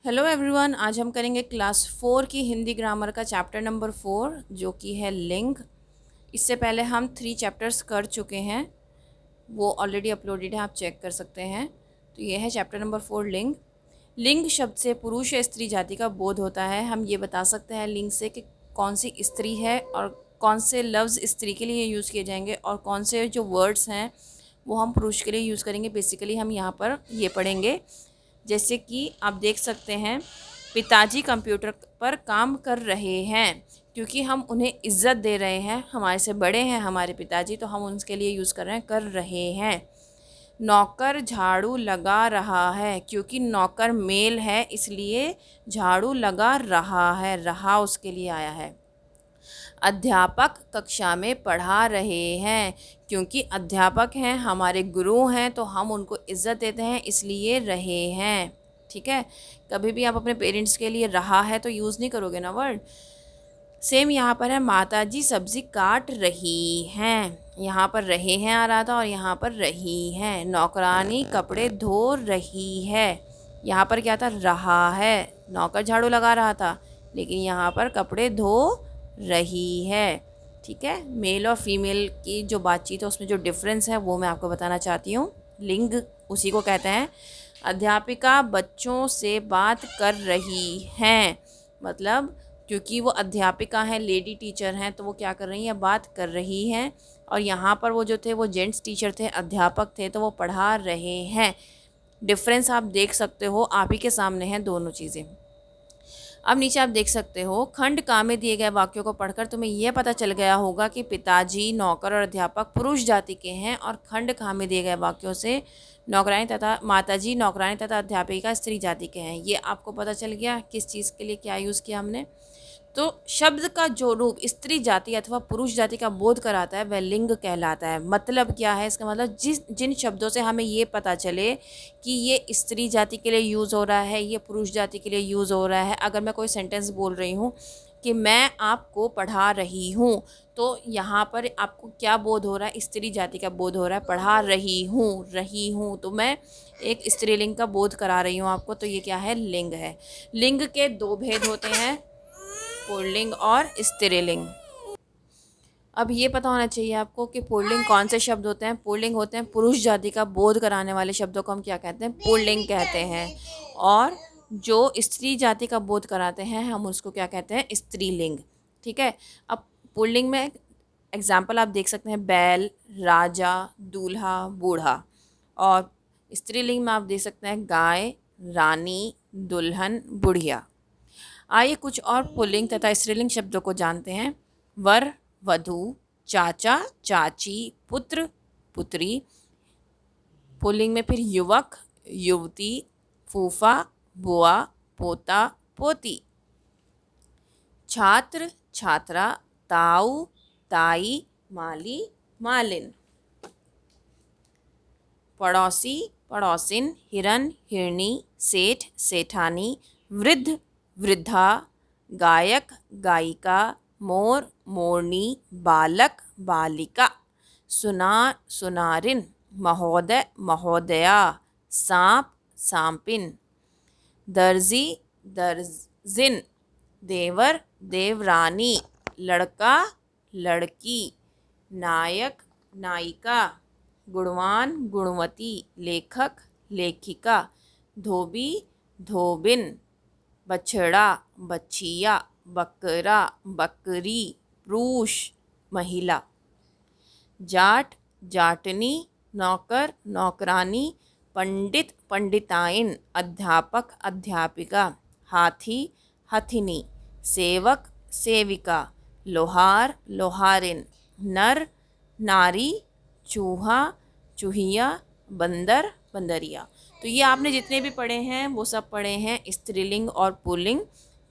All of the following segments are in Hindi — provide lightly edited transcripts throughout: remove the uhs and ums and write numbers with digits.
हेलो एवरीवन, आज हम करेंगे क्लास 4 की हिंदी ग्रामर का चैप्टर नंबर 4 जो कि है लिंग। इससे पहले हम 3 चैप्टर्स कर चुके हैं, वो ऑलरेडी अपलोडेड है, आप चेक कर सकते हैं। तो ये है चैप्टर नंबर 4 लिंग। लिंग शब्द से पुरुष या स्त्री जाति का बोध होता है। हम ये बता सकते हैं लिंग से कि कौन सी स्त्री है और कौन से लफ्ज़ स्त्री के लिए यूज़ किए जाएंगे और कौन से जो वर्ड्स हैं वो हम पुरुष के लिए यूज़ करेंगे। बेसिकली हम यहाँ पर ये पढ़ेंगे, जैसे कि आप देख सकते हैं, पिताजी कंप्यूटर पर काम कर रहे हैं, क्योंकि हम उन्हें इज्जत दे रहे हैं, हमारे से बड़े हैं हमारे पिताजी, तो हम उनके लिए यूज़ कर रहे हैं। नौकर झाड़ू लगा रहा है, क्योंकि नौकर मेल है इसलिए झाड़ू लगा रहा है, रहा उसके लिए आया है। अध्यापक कक्षा में पढ़ा रहे हैं, क्योंकि अध्यापक हैं, हमारे गुरु हैं, तो हम उनको इज्जत देते हैं इसलिए रहे हैं। ठीक है, कभी भी आप अपने पेरेंट्स के लिए रहा है तो यूज़ नहीं करोगे ना वर्ड। सेम यहाँ पर है, माताजी सब्जी काट रही हैं, यहाँ पर रहे हैं आ रहा था और यहाँ पर रही हैं। नौकरानी कपड़े धो रही है, यहाँ पर क्या था, रहा है। नौकर झाड़ू लगा रहा था लेकिन यहाँ पर कपड़े धो रही है। ठीक है, मेल और फीमेल की जो बातचीत है उसमें जो डिफरेंस है वो मैं आपको बताना चाहती हूँ। लिंग उसी को कहते हैं। अध्यापिका बच्चों से बात कर रही हैं, मतलब क्योंकि वो अध्यापिका हैं, लेडी टीचर हैं, तो वो क्या कर रही हैं, बात कर रही हैं। और यहाँ पर वो जो थे वो जेंट्स टीचर थे, अध्यापक थे, तो वो पढ़ा रहे हैं। डिफरेंस आप देख सकते हो, आप ही के सामने हैं दोनों चीज़ें। अब नीचे आप देख सकते हो, खंड का में दिए गए वाक्यों को पढ़कर तुम्हें यह पता चल गया होगा कि पिताजी, नौकर और अध्यापक पुरुष जाति के हैं, और खंड का में दिए गए वाक्यों से नौकरानी तथा माताजी, नौकरानी तथा अध्यापिका स्त्री जाति के हैं। ये आपको पता चल गया किस चीज़ के लिए क्या यूज़ किया हमने। तो शब्द का जो रूप स्त्री जाति अथवा पुरुष जाति का बोध कराता है वह लिंग कहलाता है। मतलब क्या है इसका, मतलब जिन शब्दों से हमें ये पता चले कि ये स्त्री जाति के लिए यूज़ हो रहा है, ये पुरुष जाति के लिए यूज़ हो रहा है। अगर मैं कोई सेंटेंस बोल रही हूँ कि मैं आपको पढ़ा रही हूँ, तो यहाँ पर आपको क्या बोध हो रहा है, स्त्री जाति का बोध हो रहा है। पढ़ा रही हूँ तो मैं एक स्त्रीलिंग का बोध करा रही हूँ आपको, तो ये क्या है, लिंग है। लिंग के दो भेद होते हैं, पुल्लिंग और स्त्रीलिंग। अब ये पता होना चाहिए आपको कि पुल्लिंग कौन से शब्द होते हैं। पुल्लिंग होते हैं पुरुष जाति का बोध कराने वाले शब्दों को हम क्या कहते हैं, पुल्लिंग कहते हैं। और जो स्त्री जाति का बोध कराते हैं हम उसको क्या कहते हैं, स्त्रीलिंग। ठीक है, अब पुल्लिंग में एग्जाम्पल आप देख सकते हैं, बैल, राजा, दूल्हा, बूढ़ा। और स्त्रीलिंग में आप देख सकते हैं, गाय, रानी, दुल्हन, बुढ़िया। आइए कुछ और पुल्लिंग तथा स्त्रीलिंग शब्दों को जानते हैं। वर, वधू, चाचा, चाची, पुत्र, पुत्री। पुल्लिंग में फिर युवक, युवती, फूफा, बुआ, पोता, पोती। छात्र, छात्रा, ताऊ, ताई, माली, मालिन। पड़ोसी, पड़ोसिन, हिरन, हिरनी, सेठ, सेठानी, वृद्ध, वृद्धा, गायक, गायिका, मोर, मोरनी, बालक, बालिका। सुनार, सुनारिन, महोदय, महोदया, सांप, सांपिन। दर्जी, दर्जिन, देवर, देवरानी, लड़का, लड़की, नायक, नायिका, गुणवान, गुणवती, लेखक, लेखिका, धोबी, धोबिन, बछड़ा, बछिया, बकरा, बकरी, पुरुष, महिला। जाट, जाटनी, नौकर, नौकरानी, पंडित, पंडिताइन, अध्यापक, अध्यापिका। हाथी, हथिनी, सेवक, सेविका, लोहार, लोहारिन, नर, नारी, चूहा, चूहिया, बंदर, बंदरिया। तो ये आपने जितने भी पढ़े हैं वो सब पढ़े हैं स्त्रीलिंग और पुल्लिंग।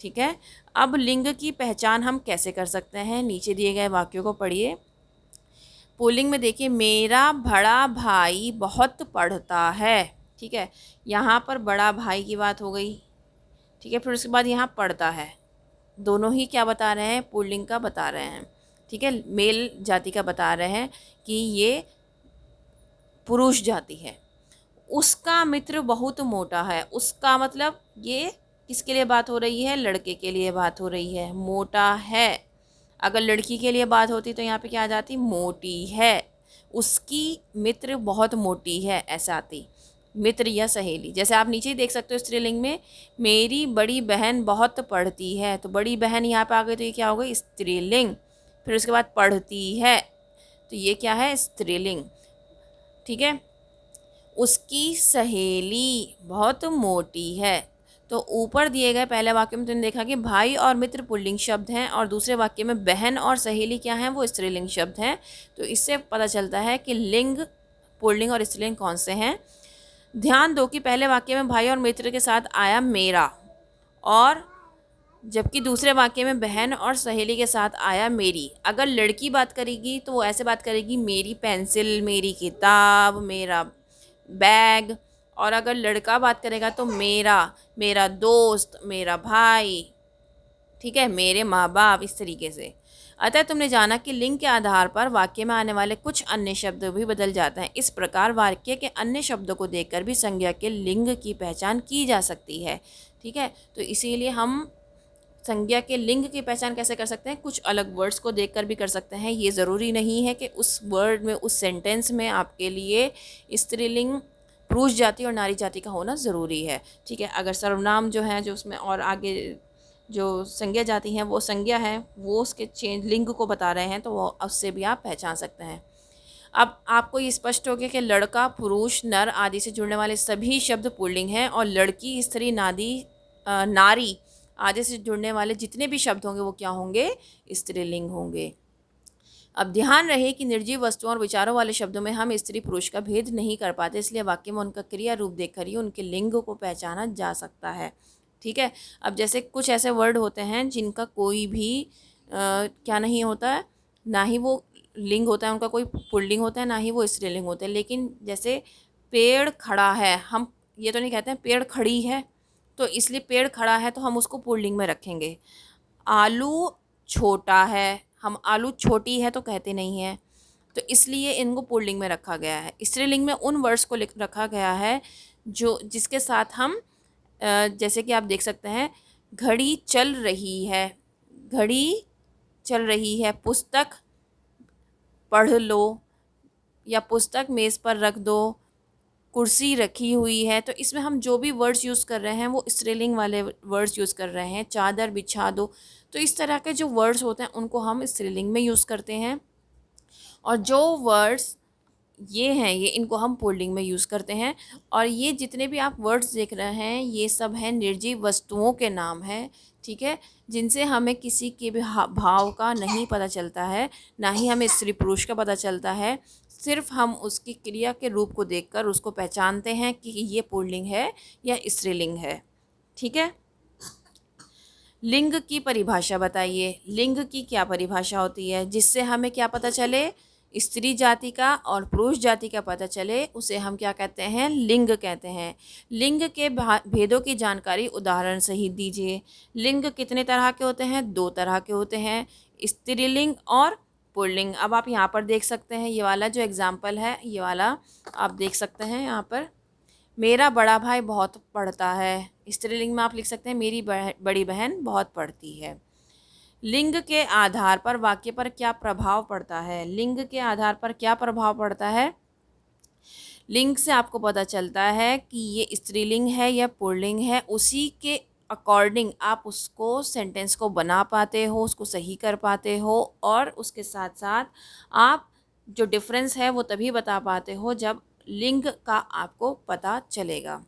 ठीक है, अब लिंग की पहचान हम कैसे कर सकते हैं, नीचे दिए गए वाक्यों को पढ़िए। पुल्लिंग में देखिए, मेरा बड़ा भाई बहुत पढ़ता है। ठीक है, यहाँ पर बड़ा भाई की बात हो गई। ठीक है, फिर उसके बाद यहाँ पढ़ता है, दोनों ही क्या बता रहे हैं, पुल्लिंग का बता रहे हैं। ठीक है, मेल जाति का बता रहे हैं कि ये पुरुष जाति है। उसका मित्र बहुत मोटा है, उसका मतलब ये किसके लिए बात हो रही है? लड़के के लिए बात हो रही है। मोटा है, अगर लड़की के लिए बात होती तो यहाँ पे क्या आ जाती? मोटी है। उसकी मित्र बहुत मोटी है, ऐसा आती। मित्र या सहेली, जैसे आप नीचे ही देख सकते हो स्त्रीलिंग में, मेरी बड़ी बहन बहुत पढ़ती है, तो बड़ी बहन यहाँ पे आ गई तो ये क्या हो गई? स्त्रीलिंग। फिर उसके बाद पढ़ती है, तो ये क्या है? स्त्रीलिंग। ठीक है। उसकी सहेली बहुत मोटी है। तो ऊपर दिए गए पहले वाक्य में तुमने देखा कि भाई और मित्र पुल्लिंग शब्द हैं, और दूसरे वाक्य में बहन और सहेली क्या हैं? वो स्त्रीलिंग शब्द हैं। तो इससे पता चलता है कि लिंग, पुल्लिंग और स्त्रीलिंग कौन से हैं। ध्यान दो कि पहले वाक्य में भाई और मित्र के साथ आया मेरा, और जबकि दूसरे वाक्य में बहन और सहेली के साथ आया मेरी। अगर लड़की बात करेगी तो वो ऐसे बात करेगी, मेरी पेंसिल, मेरी किताब, मेरा बैग। और अगर लड़का बात करेगा तो मेरा, मेरा दोस्त, मेरा भाई, ठीक है, मेरे माँ बाप, इस तरीके से। अतः तुमने जाना कि लिंग के आधार पर वाक्य में आने वाले कुछ अन्य शब्द भी बदल जाते हैं। इस प्रकार वाक्य के अन्य शब्दों को देखकर भी संज्ञा के लिंग की पहचान की जा सकती है। ठीक है, तो इसीलिए हम संज्ञा के लिंग की पहचान कैसे कर सकते हैं? कुछ अलग वर्ड्स को देखकर भी कर सकते हैं। ये ज़रूरी नहीं है कि उस वर्ड में, उस सेंटेंस में आपके लिए स्त्रीलिंग, पुरुष जाति और नारी जाति का होना ज़रूरी है। ठीक है, अगर सर्वनाम जो है, जो उसमें और आगे जो संज्ञा जाति हैं, वो संज्ञा है, वो उसके चेंज लिंग को बता रहे हैं, तो वो उससे भी आप पहचान सकते हैं। अब आपको ये स्पष्ट हो गया कि लड़का, पुरुष, नर आदि से जुड़ने वाले सभी शब्द पुल्लिंग हैं, और लड़की, स्त्री, नारी आदि से जुड़ने वाले जितने भी शब्द होंगे वो क्या होंगे? स्त्रीलिंग होंगे। अब ध्यान रहे कि निर्जीव वस्तुओं और विचारों वाले शब्दों में हम स्त्री पुरुष का भेद नहीं कर पाते, इसलिए वाक्य में उनका क्रिया रूप देखकर ही उनके लिंग को पहचाना जा सकता है। ठीक है। अब जैसे कुछ ऐसे वर्ड होते हैं जिनका कोई भी क्या नहीं होता है, ना ही वो लिंग होता है, उनका कोई पुल्लिंग होता है, ना ही वो स्त्रीलिंग होते हैं। लेकिन जैसे पेड़ खड़ा है, हम ये तो नहीं कहते हैं पेड़ खड़ी है, तो इसलिए पेड़ खड़ा है तो हम उसको पुल्लिंग में रखेंगे। आलू छोटा है, हम आलू छोटी है तो कहते नहीं हैं, तो इसलिए इनको पुल्लिंग में रखा गया है। स्त्रीलिंग में उन वर्ड्स को रखा गया है जो जिसके साथ हम जैसे कि आप देख सकते हैं, घड़ी चल रही है, घड़ी चल रही है, पुस्तक पढ़ लो, या पुस्तक मेज़ पर रख दो, कुर्सी रखी हुई है। तो इसमें हम जो भी वर्ड्स यूज़ कर रहे हैं वो स्त्रीलिंग वाले वर्ड्स यूज़ कर रहे हैं। चादर बिछा दो, तो इस तरह के जो वर्ड्स होते हैं उनको हम स्त्रीलिंग में यूज़ करते हैं। और जो वर्ड्स ये हैं, ये इनको हम पुल्लिंग में यूज़ करते हैं। और ये जितने भी आप वर्ड्स देख रहे हैं, ये सब हैं निर्जीव वस्तुओं के नाम हैं। ठीक है, जिनसे हमें किसी के भी भाव का नहीं पता चलता है, ना ही हमें स्त्री पुरुष का पता चलता है। सिर्फ हम उसकी क्रिया के रूप को देखकर उसको पहचानते हैं कि ये पुल्लिंग है या स्त्रीलिंग है। ठीक है। लिंग की परिभाषा बताइए। लिंग की क्या परिभाषा होती है जिससे हमें क्या पता चले? स्त्री जाति का और पुरुष जाति का पता चले, उसे हम क्या कहते हैं? लिंग कहते हैं। लिंग के भेदों की जानकारी उदाहरण सहित दीजिए। लिंग कितने तरह के होते हैं? 2 तरह के होते हैं, स्त्रीलिंग और पुल्लिंग। अब आप यहाँ पर देख सकते हैं, ये वाला जो एग्जाम्पल है, ये वाला आप देख सकते हैं यहाँ पर, मेरा बड़ा भाई बहुत पढ़ता है। स्त्रीलिंग में आप लिख सकते हैं, मेरी बड़ी बहन बहुत पढ़ती है। लिंग के आधार पर वाक्य पर क्या प्रभाव पड़ता है? लिंग के आधार पर क्या प्रभाव पड़ता है? लिंग से आपको पता चलता है कि ये स्त्रीलिंग है या पुल्लिंग है, उसी के अकॉर्डिंग आप उसको, सेंटेंस को बना पाते हो, उसको सही कर पाते हो, और उसके साथ साथ आप जो डिफरेंस है वो तभी बता पाते हो जब लिंग का आपको पता चलेगा।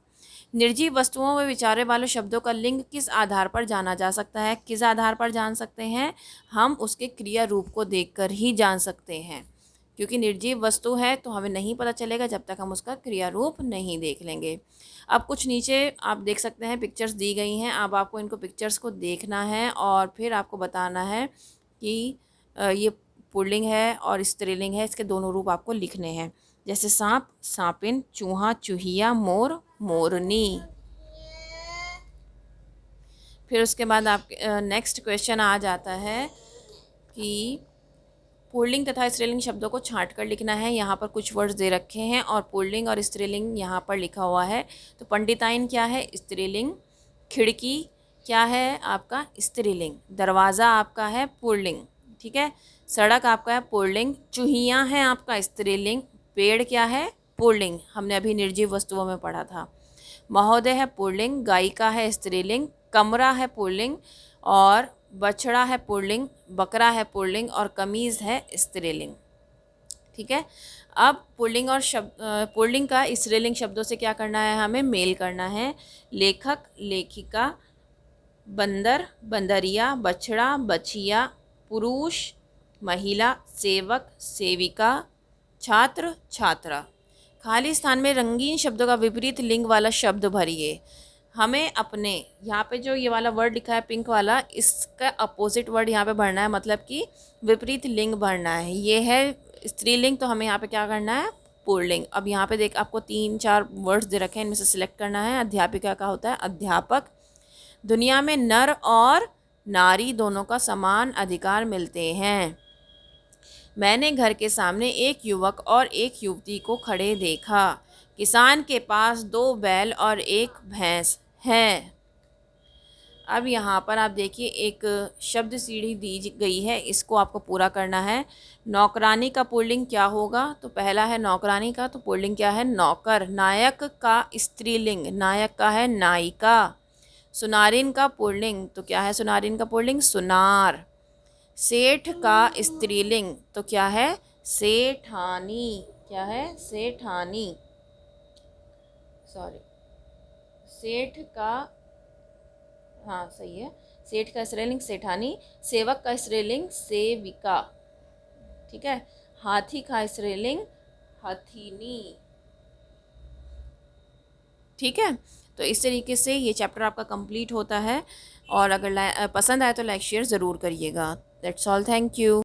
निर्जीव वस्तुओं व विचारे वाले शब्दों का लिंग किस आधार पर जाना जा सकता है? किस आधार पर जान सकते हैं? हम उसके क्रिया रूप को देखकर ही जान सकते हैं, क्योंकि निर्जीव वस्तु है तो हमें नहीं पता चलेगा जब तक हम उसका क्रिया रूप नहीं देख लेंगे। अब कुछ नीचे आप देख सकते हैं पिक्चर्स दी गई हैं। अब आपको इनको पिक्चर्स को देखना है और फिर आपको बताना है कि ये पुल्लिंग है और स्त्रीलिंग है, इसके दोनों रूप आपको लिखने हैं। जैसे सांप, सांपिन, चूहा, चूहिया, मोर, मोरनी। फिर उसके बाद आप नेक्स्ट क्वेश्चन आ जाता है कि पुल्लिंग तथा स्त्रीलिंग शब्दों को छांट कर लिखना है। यहाँ पर कुछ वर्ड्स दे रखे हैं और पुल्लिंग और स्त्रीलिंग यहाँ पर लिखा हुआ है। तो पंडिताइन क्या है? स्त्रीलिंग। खिड़की क्या है आपका स्त्रीलिंग, दरवाज़ा आपका है पुल्लिंग, ठीक है, सड़क आपका है पुल्लिंग, चूहियाँ हैं आपका स्त्रीलिंग, पेड़ क्या है पुल्लिंग, हमने अभी निर्जीव वस्तुओं में पढ़ा था। महोदय है पुल्लिंग, गायिका है स्त्रीलिंग, कमरा है पुल्लिंग, और बछड़ा है पुल्लिंग, बकरा है पुल्लिंग, और कमीज़ है स्त्रीलिंग। ठीक है, अब पुल्लिंग और पुल्लिंग का स्त्रीलिंग शब्दों से क्या करना है, हमें मेल करना है। लेखक, लेखिका, बंदर, बंदरिया, बछड़ा, बछिया, पुरुष, महिला, सेवक, सेविका, छात्र, छात्रा। खाली स्थान में रंगीन शब्दों का विपरीत लिंग वाला शब्द भरिए। हमें अपने यहाँ पे जो ये वाला वर्ड लिखा है पिंक वाला, इसका अपोजिट वर्ड यहाँ पे भरना है, मतलब कि विपरीत लिंग भरना है। ये है स्त्रीलिंग, तो हमें यहाँ पे क्या करना है, पुल्लिंग। अब यहाँ पे देख आपको 3-4 वर्ड्स दे रखे हैं, इनमें से सिलेक्ट करना है। अध्यापिका का होता है अध्यापक। दुनिया में नर और नारी दोनों का समान अधिकार मिलते हैं। मैंने घर के सामने एक युवक और एक युवती को खड़े देखा। किसान के पास 2 बैल और 1 भैंस है। अब यहाँ पर आप देखिए एक शब्द सीढ़ी दी गई है, इसको आपको पूरा करना है। नौकरानी का पुल्लिंग क्या होगा, तो पहला है नौकरानी का, तो पुल्लिंग क्या है, नौकर। नायक का स्त्रीलिंग, नायक का है नायिका। सुनारिन का पुल्लिंग, तो क्या है सुनारिन का पुल्लिंग, सुनार। सेठ का स्त्रीलिंग तो क्या है, सेठानी। क्या है, सेठानी, सॉरी, सेठ का, हाँ सही है, सेठ का स्त्रीलिंग सेठानी। सेवक का स्त्रीलिंग सेविका, ठीक है। हाथी का स्त्रीलिंग हथिनी, ठीक है। तो इस तरीके से ये चैप्टर आपका कंप्लीट होता है, और अगर पसंद आए तो लाइक शेयर ज़रूर करिएगा। That's all, thank you.